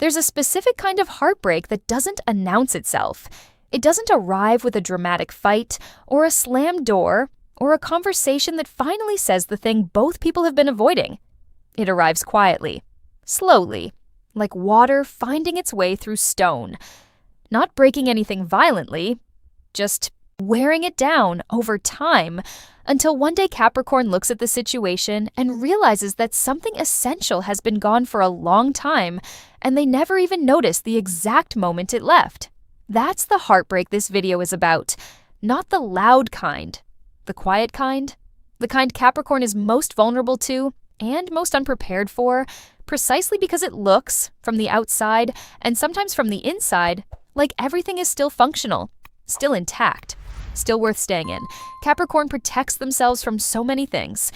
There's a specific kind of heartbreak that doesn't announce itself. It doesn't arrive with a dramatic fight, or a slammed door, or a conversation that finally says the thing both people have been avoiding. It arrives quietly, slowly, like water finding its way through stone. Not breaking anything violently, just wearing it down over time, until one day Capricorn looks at the situation and realizes that something essential has been gone for a long time, and they never even noticed the exact moment it left. That's the heartbreak this video is about. Not the loud kind. The quiet kind. The kind Capricorn is most vulnerable to and most unprepared for, precisely because it looks, from the outside and sometimes from the inside, like everything is still functional, still intact, still worth staying in. Capricorn protects themselves from so many things.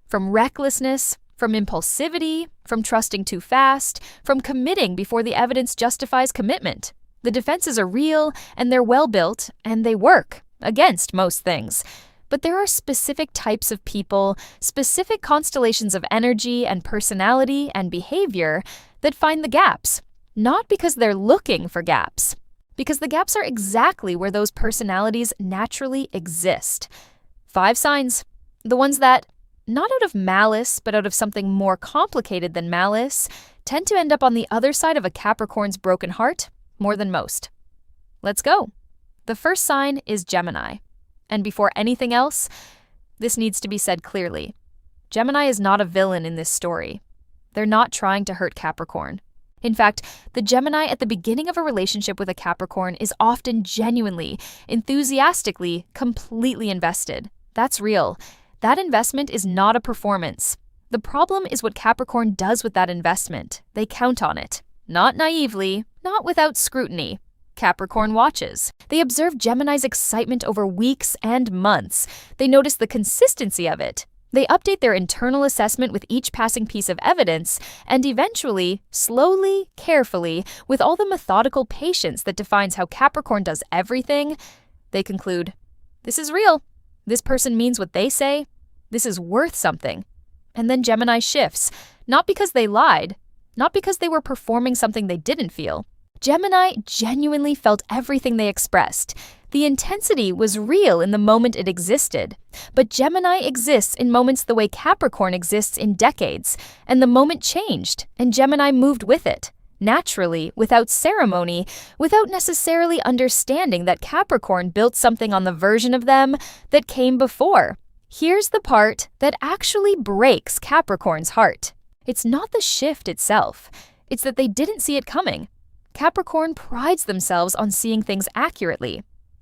From recklessness, from impulsivity, from trusting too fast, from committing before the evidence justifies commitment. The defenses are real, and they're well-built, and they work against most things. But there are specific types of people, specific constellations of energy and personality and behavior that find the gaps, not because they're looking for gaps, because the gaps are exactly where those personalities naturally exist. 5 signs, the ones that, not out of malice, but out of something more complicated than malice, tend to end up on the other side of a Capricorn's broken heart more than most. Let's go. The first sign is Gemini. And before anything else, this needs to be said clearly. Gemini is not a villain in this story. They're not trying to hurt Capricorn. In fact, the Gemini at the beginning of a relationship with a Capricorn is often genuinely, enthusiastically, completely invested. That's real. That investment is not a performance. The problem is what Capricorn does with that investment. They count on it. Not naively, not without scrutiny. Capricorn watches. They observe Gemini's excitement over weeks and months. They notice the consistency of it. They update their internal assessment with each passing piece of evidence, and eventually, slowly, carefully, with all the methodical patience that defines how Capricorn does everything, they conclude, this is real. This person means what they say. This is worth something. And then Gemini shifts, not because they lied, not because they were performing something they didn't feel. Gemini genuinely felt everything they expressed. The intensity was real in the moment it existed. But Gemini exists in moments the way Capricorn exists in decades. And the moment changed, and Gemini moved with it. Naturally, without ceremony, without necessarily understanding that Capricorn built something on the version of them that came before. Here's the part that actually breaks Capricorn's heart. It's not the shift itself. It's that they didn't see it coming. Capricorn prides themselves on seeing things accurately,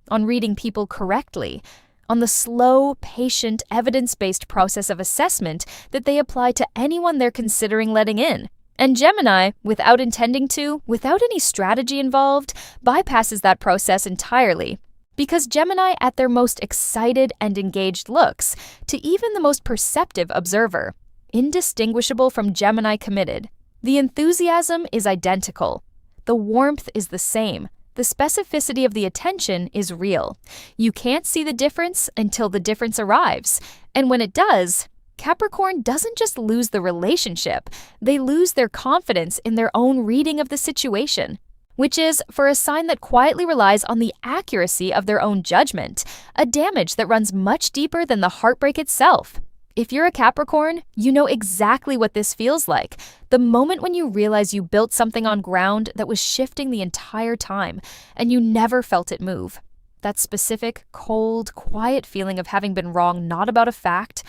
on reading people correctly, on the slow, patient, evidence-based process of assessment that they apply to anyone they're considering letting in. And Gemini, without intending to, without any strategy involved, bypasses that process entirely. Because Gemini, at their most excited and engaged looks, to even the most perceptive observer, indistinguishable from Gemini committed. The enthusiasm is identical. The warmth is the same. The specificity of the attention is real. You can't see the difference until the difference arrives. And when it does, Capricorn doesn't just lose the relationship, they lose their confidence in their own reading of the situation, which is, for a sign that quietly relies on the accuracy of their own judgment, a damage that runs much deeper than the heartbreak itself. If you're a Capricorn, you know exactly what this feels like. The moment when you realize you built something on ground that was shifting the entire time, and you never felt it move. That specific, cold, quiet feeling of having been wrong not about a fact,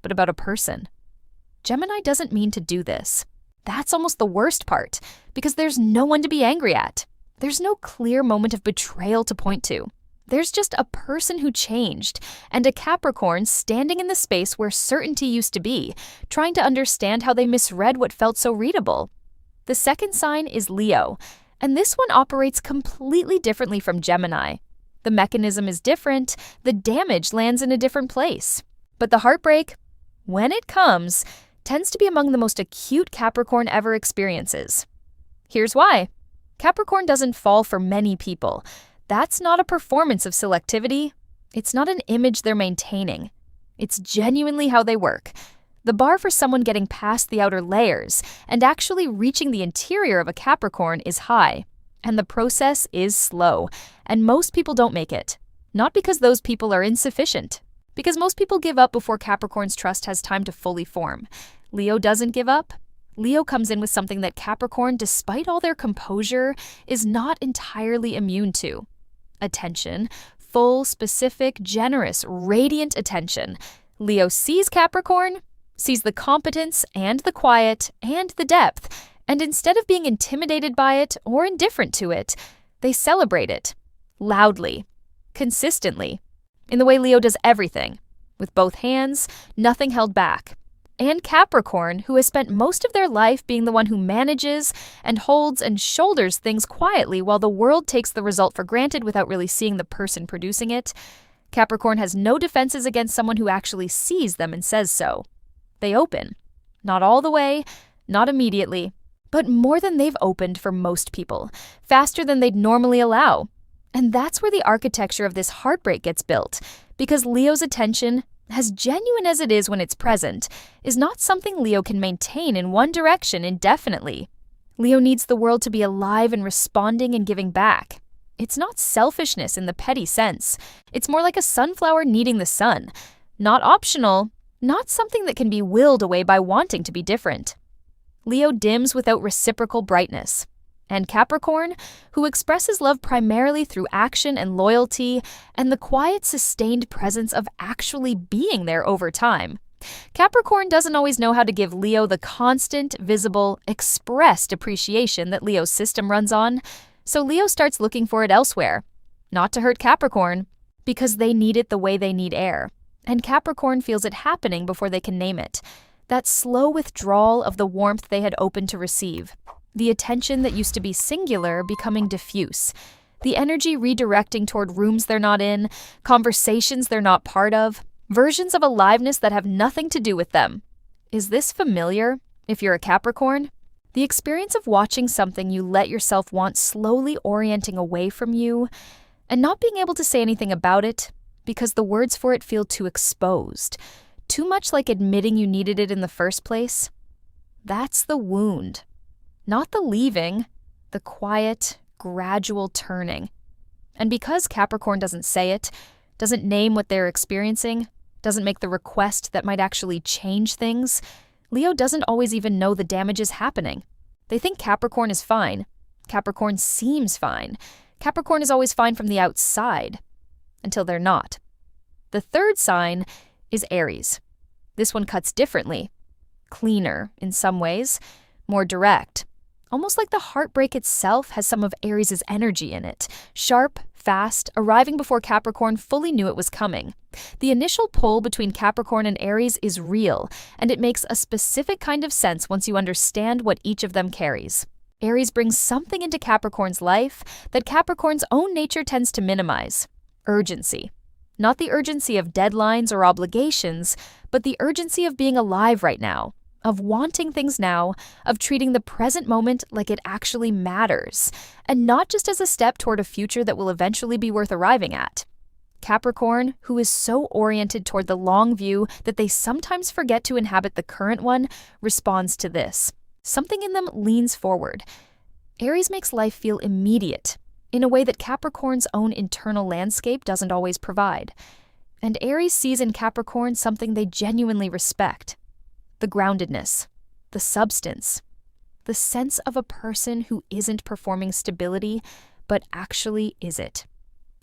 but about a person. Gemini doesn't mean to do this. That's almost the worst part, because there's no one to be angry at. There's no clear moment of betrayal to point to. There's just a person who changed, and a Capricorn standing in the space where certainty used to be, trying to understand how they misread what felt so readable. The second sign is Leo, and this one operates completely differently from Gemini. The mechanism is different, the damage lands in a different place. But the heartbreak, when it comes, tends to be among the most acute Capricorn ever experiences. Here's why. Capricorn doesn't fall for many people. That's not a performance of selectivity. It's not an image they're maintaining. It's genuinely how they work. The bar for someone getting past the outer layers and actually reaching the interior of a Capricorn is high. And the process is slow, and most people don't make it. Not because those people are insufficient, because most people give up before Capricorn's trust has time to fully form. Leo doesn't give up. Leo comes in with something that Capricorn, despite all their composure, is not entirely immune to. Attention. Full, specific, generous, radiant attention. Leo sees Capricorn, sees the competence and the quiet and the depth, and instead of being intimidated by it or indifferent to it, they celebrate it. Loudly. Consistently. In the way Leo does everything. With both hands, nothing held back. And Capricorn, who has spent most of their life being the one who manages and holds and shoulders things quietly while the world takes the result for granted without really seeing the person producing it, Capricorn has no defenses against someone who actually sees them and says so. They open. Not all the way, not immediately, but more than they've opened for most people, faster than they'd normally allow. And that's where the architecture of this heartbreak gets built, because Leo's attention, as genuine as it is when it's present, is not something Leo can maintain in one direction indefinitely. Leo needs the world to be alive and responding and giving back. It's not selfishness in the petty sense. It's more like a sunflower needing the sun. Not optional, not something that can be willed away by wanting to be different. Leo dims without reciprocal brightness. And Capricorn, who expresses love primarily through action and loyalty, and the quiet, sustained presence of actually being there over time. Capricorn doesn't always know how to give Leo the constant, visible, expressed appreciation that Leo's system runs on, so Leo starts looking for it elsewhere. Not to hurt Capricorn, because they need it the way they need air, and Capricorn feels it happening before they can name it. That slow withdrawal of the warmth they had opened to receive. The attention that used to be singular becoming diffuse. The energy redirecting toward rooms they're not in, conversations they're not part of, versions of aliveness that have nothing to do with them. Is this familiar, if you're a Capricorn? The experience of watching something you let yourself want slowly orienting away from you, and not being able to say anything about it because the words for it feel too exposed. Too much like admitting you needed it in the first place. That's the wound. Not the leaving, the quiet, gradual turning. And because Capricorn doesn't say it, doesn't name what they're experiencing, doesn't make the request that might actually change things, Leo doesn't always even know the damage is happening. They think Capricorn is fine. Capricorn seems fine. Capricorn is always fine from the outside, until they're not. The third sign is Aries. This one cuts differently. Cleaner, in some ways. More direct. Almost like the heartbreak itself has some of Aries' energy in it. Sharp, fast, arriving before Capricorn fully knew it was coming. The initial pull between Capricorn and Aries is real, and it makes a specific kind of sense once you understand what each of them carries. Aries brings something into Capricorn's life that Capricorn's own nature tends to minimize. Urgency. Not the urgency of deadlines or obligations, but the urgency of being alive right now, of wanting things now, of treating the present moment like it actually matters, and not just as a step toward a future that will eventually be worth arriving at. Capricorn, who is so oriented toward the long view that they sometimes forget to inhabit the current one, responds to this. Something in them leans forward. Aries makes life feel immediate, in a way that Capricorn's own internal landscape doesn't always provide. And Aries sees in Capricorn something they genuinely respect. The groundedness, the substance, the sense of a person who isn't performing stability, but actually is it.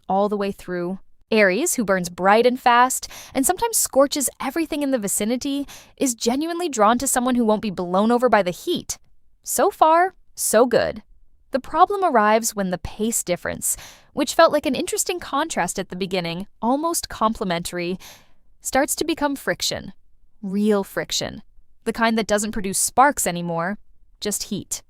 All the way through, Aries, who burns bright and fast, and sometimes scorches everything in the vicinity, is genuinely drawn to someone who won't be blown over by the heat. So far, so good. The problem arrives when the pace difference, which felt like an interesting contrast at the beginning, almost complementary, starts to become friction. Real friction. The kind that doesn't produce sparks anymore, just heat.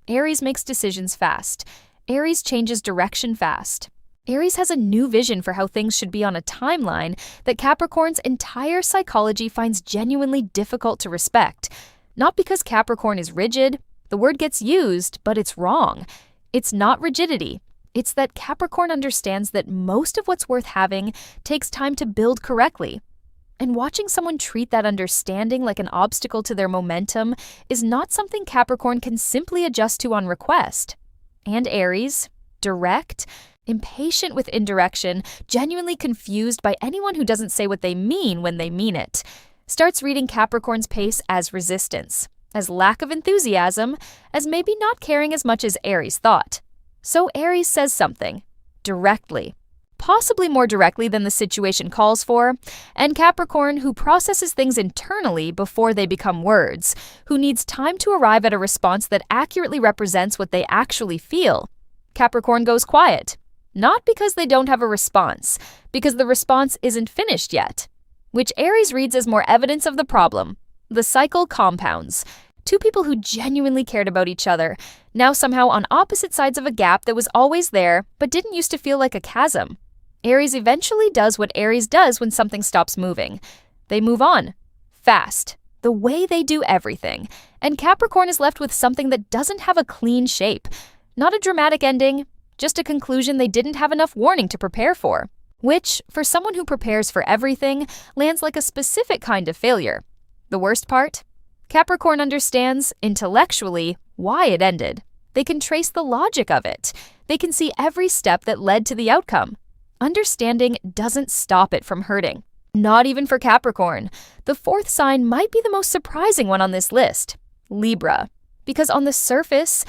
Aries makes decisions fast. Aries changes direction fast. Aries has a new vision for how things should be on a timeline that Capricorn's entire psychology finds genuinely difficult to respect. Not because Capricorn is rigid. The word gets used, but it's wrong. It's not rigidity. It's that Capricorn understands that most of what's worth having takes time to build correctly. And watching someone treat that understanding like an obstacle to their momentum is not something Capricorn can simply adjust to on request. And Aries, direct, impatient with indirection, genuinely confused by anyone who doesn't say what they mean when they mean it, starts reading Capricorn's pace as resistance, as lack of enthusiasm, as maybe not caring as much as Aries thought. So Aries says something, directly, possibly more directly than the situation calls for, and Capricorn, who processes things internally before they become words, who needs time to arrive at a response that accurately represents what they actually feel, Capricorn goes quiet. Not because they don't have a response, because the response isn't finished yet, which Aries reads as more evidence of the problem. The cycle compounds. Two people who genuinely cared about each other, now somehow on opposite sides of a gap that was always there but didn't used to feel like a chasm. Aries eventually does what Aries does when something stops moving. They move on. Fast. The way they do everything. And Capricorn is left with something that doesn't have a clean shape. Not a dramatic ending, just a conclusion they didn't have enough warning to prepare for. Which, for someone who prepares for everything, lands like a specific kind of failure. The worst part? Capricorn understands, intellectually, why it ended. They can trace the logic of it. They can see every step that led to the outcome. Understanding doesn't stop it from hurting. Not even for Capricorn. The fourth sign might be the most surprising one on this list, Libra. Because on the surface,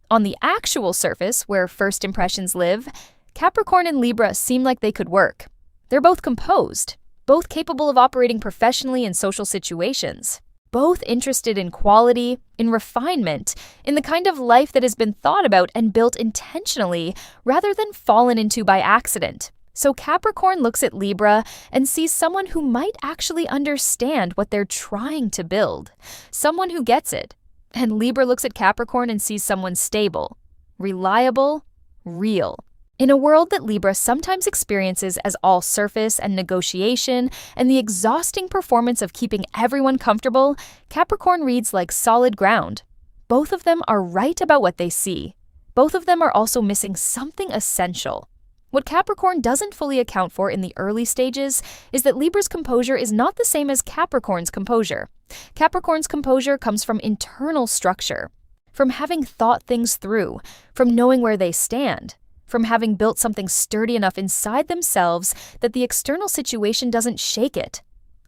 on the actual surface where first impressions live, Capricorn and Libra seem like they could work. They're both composed, both capable of operating professionally in social situations, both interested in quality, in refinement, in the kind of life that has been thought about and built intentionally rather than fallen into by accident. So Capricorn looks at Libra and sees someone who might actually understand what they're trying to build, someone who gets it. And Libra looks at Capricorn and sees someone stable, reliable, real. In a world that Libra sometimes experiences as all surface and negotiation and the exhausting performance of keeping everyone comfortable, Capricorn reads like solid ground. Both of them are right about what they see. Both of them are also missing something essential. What Capricorn doesn't fully account for in the early stages is that Libra's composure is not the same as Capricorn's composure. Capricorn's composure comes from internal structure, from having thought things through, from knowing where they stand, from having built something sturdy enough inside themselves that the external situation doesn't shake it.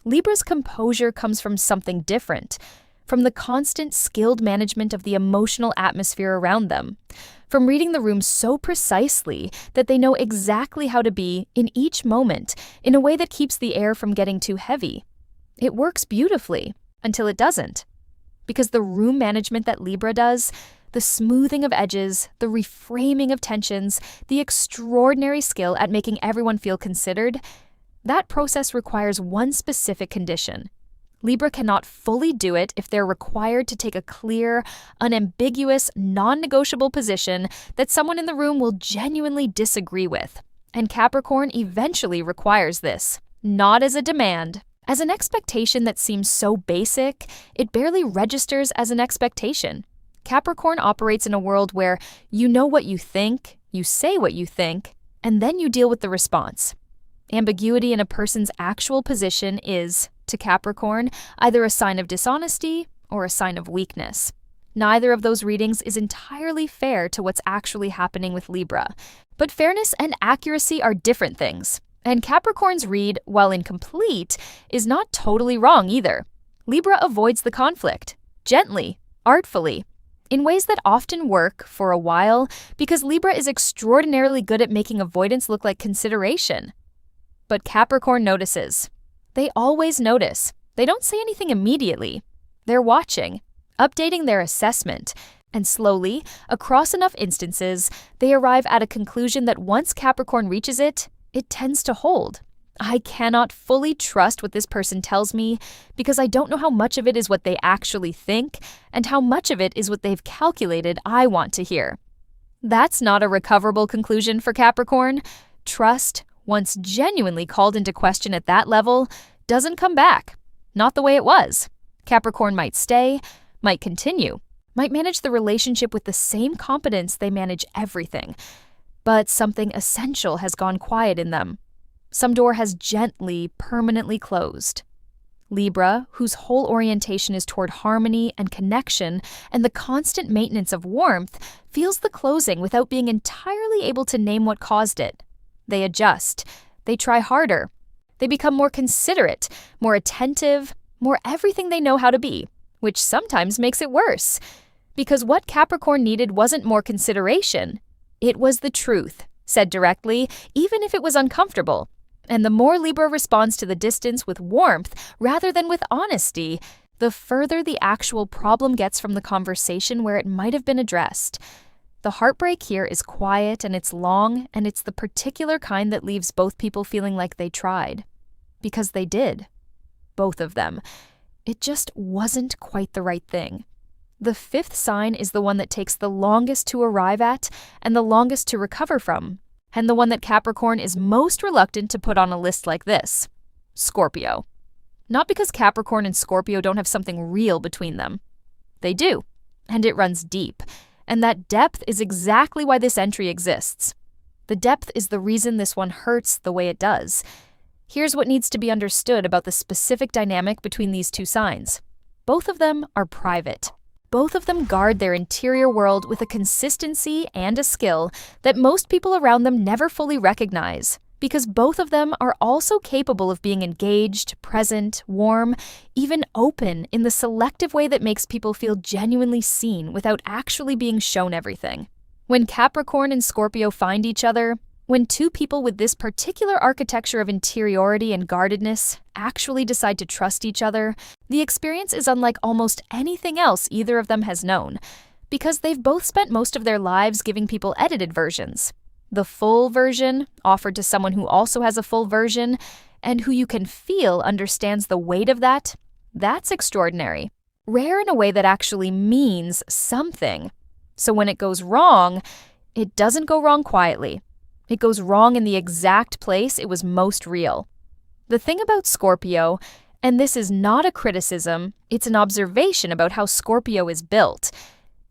Libra's composure comes from something different, from the constant, skilled management of the emotional atmosphere around them, from reading the room so precisely that they know exactly how to be in each moment in a way that keeps the air from getting too heavy. It works beautifully until it doesn't. Because the room management that Libra does, the smoothing of edges, the reframing of tensions, the extraordinary skill at making everyone feel considered, that process requires one specific condition. Libra cannot fully do it if they're required to take a clear, unambiguous, non-negotiable position that someone in the room will genuinely disagree with. And Capricorn eventually requires this, not as a demand. As an expectation that seems so basic, it barely registers as an expectation. Capricorn operates in a world where you know what you think, you say what you think, and then you deal with the response. Ambiguity in a person's actual position is, to Capricorn, either a sign of dishonesty or a sign of weakness. Neither of those readings is entirely fair to what's actually happening with Libra. But fairness and accuracy are different things. And Capricorn's read, while incomplete, is not totally wrong either. Libra avoids the conflict, gently, artfully, in ways that often work for a while because Libra is extraordinarily good at making avoidance look like consideration. But Capricorn notices. They always notice. They don't say anything immediately. They're watching, updating their assessment, and slowly, across enough instances, they arrive at a conclusion that once Capricorn reaches it, it tends to hold. I cannot fully trust what this person tells me because I don't know how much of it is what they actually think and how much of it is what they've calculated I want to hear. That's not a recoverable conclusion for Capricorn. Trust, once genuinely called into question at that level, doesn't come back. Not the way it was. Capricorn might stay, might continue, might manage the relationship with the same competence they manage everything. But something essential has gone quiet in them. Some door has gently, permanently closed. Libra, whose whole orientation is toward harmony and connection and the constant maintenance of warmth, feels the closing without being entirely able to name what caused it. They adjust. They try harder. They become more considerate, more attentive, more everything they know how to be, which sometimes makes it worse. Because what Capricorn needed wasn't more consideration. It was the truth, said directly, even if it was uncomfortable. And the more Libra responds to the distance with warmth rather than with honesty, the further the actual problem gets from the conversation where it might have been addressed. The heartbreak here is quiet and it's long, and it's the particular kind that leaves both people feeling like they tried. Because they did. Both of them. It just wasn't quite the right thing. The fifth sign is the one that takes the longest to arrive at and the longest to recover from, and the one that Capricorn is most reluctant to put on a list like this: Scorpio. Not because Capricorn and Scorpio don't have something real between them. They do, and it runs deep, and that depth is exactly why this entry exists. The depth is the reason this one hurts the way it does. Here's what needs to be understood about the specific dynamic between these two signs. Both of them are private. Both of them guard their interior world with a consistency and a skill that most people around them never fully recognize, because both of them are also capable of being engaged, present, warm, even open in the selective way that makes people feel genuinely seen without actually being shown everything. When Capricorn and Scorpio find each other, when two people with this particular architecture of interiority and guardedness actually decide to trust each other, the experience is unlike almost anything else either of them has known, because they've both spent most of their lives giving people edited versions. The full version, offered to someone who also has a full version, and who you can feel understands the weight of that, that's extraordinary. Rare in a way that actually means something. So when it goes wrong, it doesn't go wrong quietly. It goes wrong in the exact place it was most real. The thing about Scorpio, and this is not a criticism, it's an observation about how Scorpio is built,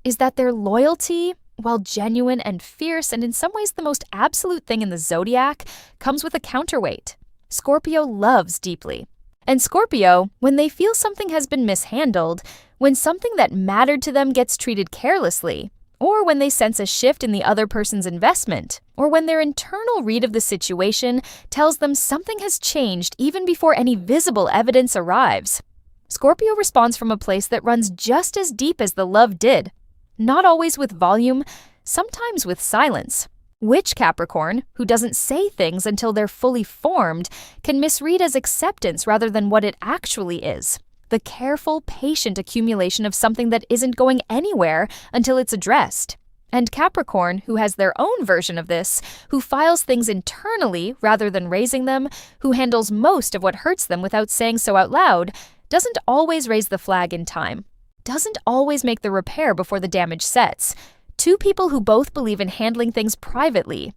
is that their loyalty, while genuine and fierce and in some ways the most absolute thing in the Zodiac, comes with a counterweight. Scorpio loves deeply. And Scorpio, when they feel something has been mishandled, when something that mattered to them gets treated carelessly, or when they sense a shift in the other person's investment, or when their internal read of the situation tells them something has changed even before any visible evidence arrives, Scorpio responds from a place that runs just as deep as the love did. Not always with volume, sometimes with silence. Which Capricorn, who doesn't say things until they're fully formed, can misread as acceptance rather than what it actually is. The careful, patient accumulation of something that isn't going anywhere until it's addressed. And Capricorn, who has their own version of this, who files things internally rather than raising them, who handles most of what hurts them without saying so out loud, doesn't always raise the flag in time. Doesn't always make the repair before the damage sets. Two people who both believe in handling things privately.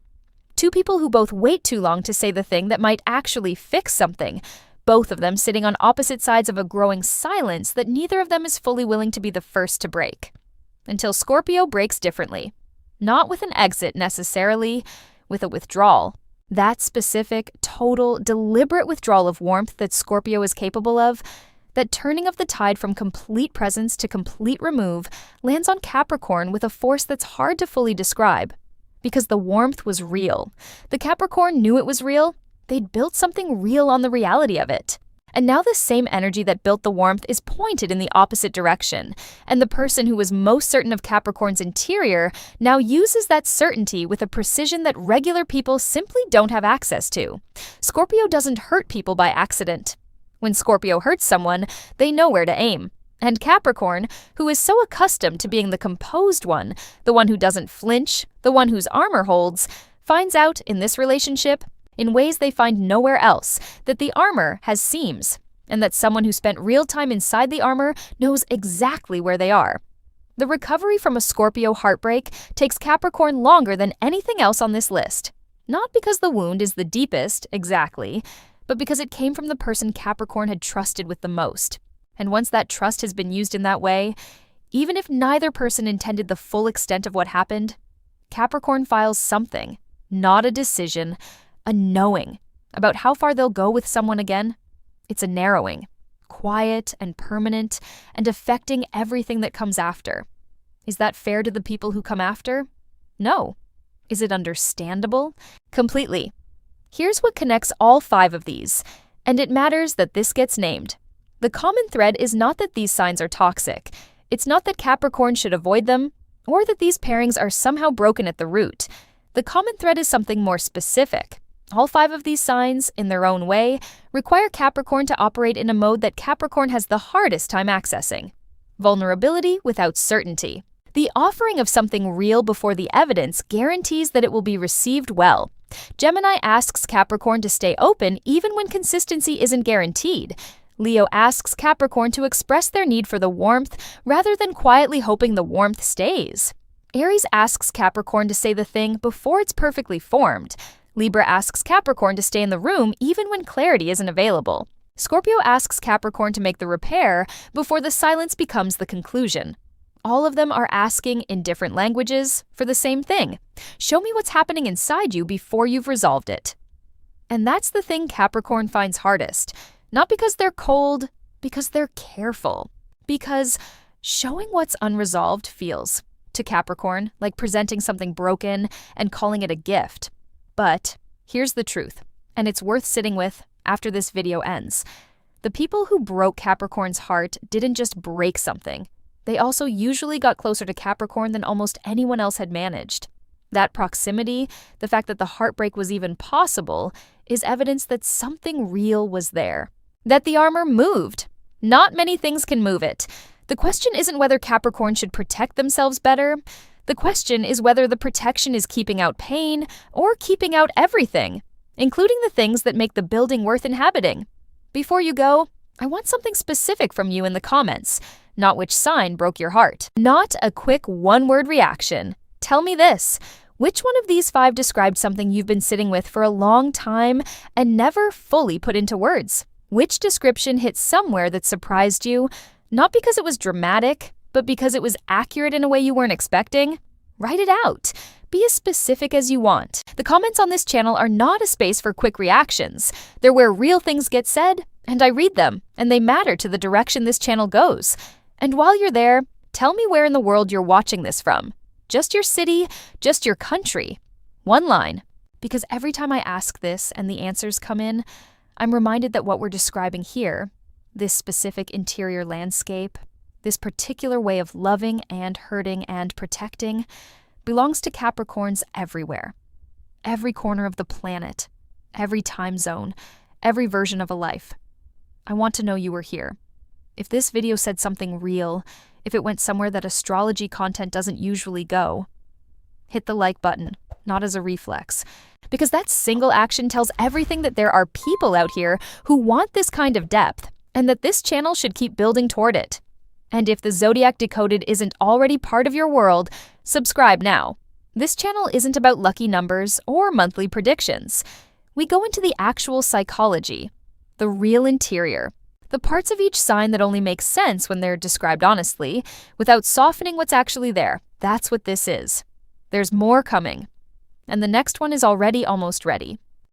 Two people who both wait too long to say the thing that might actually fix something. Both of them sitting on opposite sides of a growing silence that neither of them is fully willing to be the first to break. Until Scorpio breaks differently. Not with an exit necessarily, with a withdrawal. That specific, total, deliberate withdrawal of warmth that Scorpio is capable of, that turning of the tide from complete presence to complete remove, lands on Capricorn with a force that's hard to fully describe. Because the warmth was real. The Capricorn knew it was real. They'd built something real on the reality of it. And now the same energy that built the warmth is pointed in the opposite direction, and the person who was most certain of Capricorn's interior now uses that certainty with a precision that regular people simply don't have access to. Scorpio doesn't hurt people by accident. When Scorpio hurts someone, they know where to aim. And Capricorn, who is so accustomed to being the composed one, the one who doesn't flinch, the one whose armor holds, finds out in this relationship, in ways they find nowhere else, that the armor has seams, and that someone who spent real time inside the armor knows exactly where they are. The recovery from a Scorpio heartbreak takes Capricorn longer than anything else on this list. Not because the wound is the deepest, exactly, but because it came from the person Capricorn had trusted with the most. And once that trust has been used in that way, even if neither person intended the full extent of what happened, Capricorn files something, not a decision, a knowing, about how far they'll go with someone again? It's a narrowing, quiet and permanent, and affecting everything that comes after. Is that fair to the people who come after? No. Is it understandable? Completely. Here's what connects all 5 of these, and it matters that this gets named. The common thread is not that these signs are toxic. It's not that Capricorn should avoid them, or that these pairings are somehow broken at the root. The common thread is something more specific. All 5 of these signs, in their own way, require Capricorn to operate in a mode that Capricorn has the hardest time accessing: vulnerability without certainty. The offering of something real before the evidence guarantees that it will be received well. Gemini asks Capricorn to stay open even when consistency isn't guaranteed. Leo asks Capricorn to express their need for the warmth rather than quietly hoping the warmth stays. Aries asks Capricorn to say the thing before it's perfectly formed. Libra asks Capricorn to stay in the room even when clarity isn't available. Scorpio asks Capricorn to make the repair before the silence becomes the conclusion. All of them are asking, in different languages, for the same thing. Show me what's happening inside you before you've resolved it. And that's the thing Capricorn finds hardest. Not because they're cold, because they're careful. Because showing what's unresolved feels, to Capricorn, like presenting something broken and calling it a gift. But here's the truth, and it's worth sitting with after this video ends. The people who broke Capricorn's heart didn't just break something. They also usually got closer to Capricorn than almost anyone else had managed. That proximity, the fact that the heartbreak was even possible, is evidence that something real was there. That the armor moved. Not many things can move it. The question isn't whether Capricorn should protect themselves better. The question is whether the protection is keeping out pain or keeping out everything, including the things that make the building worth inhabiting. Before you go, I want something specific from you in the comments. Not which sign broke your heart. Not a quick one-word reaction. Tell me this. Which one of these 5 described something you've been sitting with for a long time and never fully put into words? Which description hit somewhere that surprised you, not because it was dramatic, but because it was accurate in a way you weren't expecting? Write it out. Be as specific as you want. The comments on this channel are not a space for quick reactions. They're where real things get said, and I read them, and they matter to the direction this channel goes. And while you're there, tell me where in the world you're watching this from. Just your city, just your country. One line. Because every time I ask this and the answers come in, I'm reminded that what we're describing here, this specific interior landscape, this particular way of loving and hurting and protecting, belongs to Capricorns everywhere. Every corner of the planet, every time zone, every version of a life. I want to know you were here. If this video said something real, if it went somewhere that astrology content doesn't usually go, hit the like button, not as a reflex. Because that single action tells everything that there are people out here who want this kind of depth, and that this channel should keep building toward it. And if the Zodiac Decoded isn't already part of your world, subscribe now. This channel isn't about lucky numbers or monthly predictions. We go into the actual psychology, the real interior, the parts of each sign that only make sense when they're described honestly, without softening what's actually there. That's what this is. There's more coming. And the next one is already almost ready.